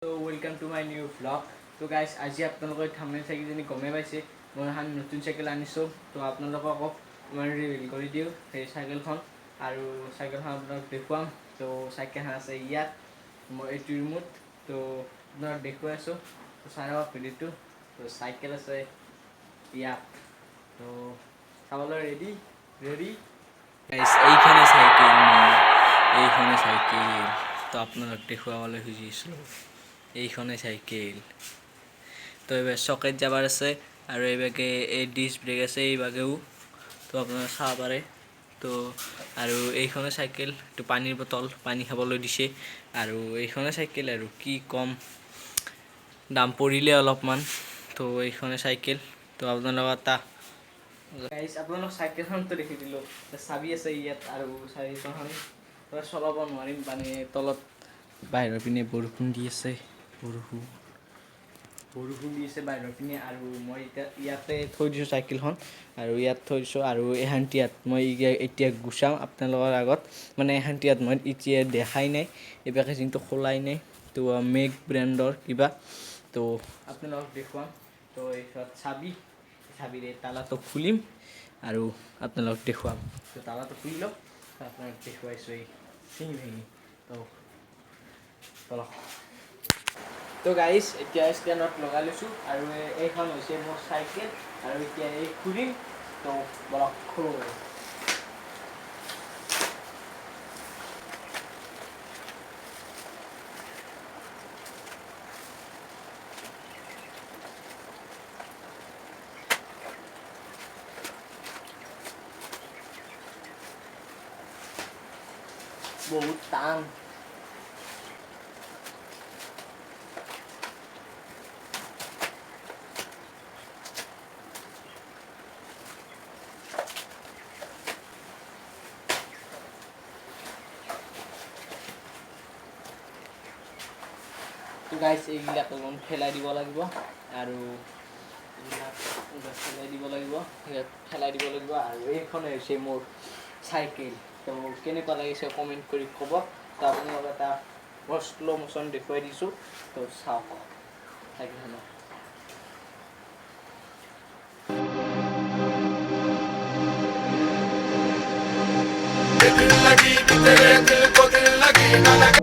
So welcome to my new vlog. So guys, আজি আপোনালোকে thumbnail চাই কিনে গমে পাইছে মই এখন নতুন সাইকেল আনিছো। তো আপোনালোকক মই ৰিভিল কৰি দিও এই সাইকেলখন আৰু সাইকেলখন আপোনাক দেখুৱাম। তো সাইকেলখন আছে ইয়াত মই এইটো ৰুমত। তো আপোনাক দেখুৱাই আছো। তো চাই লওক ভিডিঅ'টো। তো সাইকেল আছে ইয়াত। তো চাবলৈ ৰেডি গাইস, এইখানে সাইকেল তো আপোনাক দেখুৱাবলৈ খুজিছো। এইখনে সাইকেল তো এবার সকেট যাবার আছে আর এইভাগে এই ডিস্ক ব্রেক আছে এইভাগেও তো আপনারা চাব পারে। তো আৰু এইখনে সাইকেল তো পানীৰ বটল পানী খাবলৈ দিছে আৰু এইখনে সাইকেল আৰু কি কম দাম পৰিলে অলপমান। তো এইখনে সাইকেল তো আপোনালোকৰ তা গাইস আপোনালোক সাইকেলখন তো দেখি দিলো চাবি আছে ইয়াত আৰু চাবিখন চলাব নোৱাৰিম মানে তলত বাহিৰৰ পিনে বৰষুণ দি আছে বাহিৰৰ পিনে আৰু মই ইয়াতে থৈ দিছোঁ সাইকেলখন আৰু ইয়াত থৈ দিছোঁ আৰু এহান্তিয়াত মই এতিয়া গুচাম আপোনালোকৰ আগত মানে এহান্তিয়াত মই এতিয়া দেখাই নাই এই পেকেজিংটো খোলাই নাই। তো মেক ব্ৰেণ্ডৰ কিবা তো আপোনালোকক দেখুৱাম। তো এইখন চাবিৰে তালাটো খুলিম আৰু আপোনালোকক দেখুৱাম। তো তালাটো খুলি লওক আপোনাক দেখুৱাইছোঁ এই চিঙি তো চলক। তো গাইস এতিয়া স্টেনত লগাই লৈছোঁ আৰু এইখন হৈছে মোৰ সাইকেল আৰু এতিয়া এই খুলিম। তো বলক খোলো। বহুত টান তো গাইস এইবিলাক অলপমান ফেলাই দিব লাগিব আৰু ফেলাই দিব লাগিব আৰু এইখনে হৈছে মোৰ সাইকেল। তো কেনেকুৱা লাগিছে কমেণ্ট কৰি ক'ব। তো আপোনালোকক এটা মই শ্ল' মোশ্যন দেখুৱাই দিছোঁ। তো চাওক সাইকেলখনৰ दिल लगी कि तेरे दिल को दिल लगी ना लगे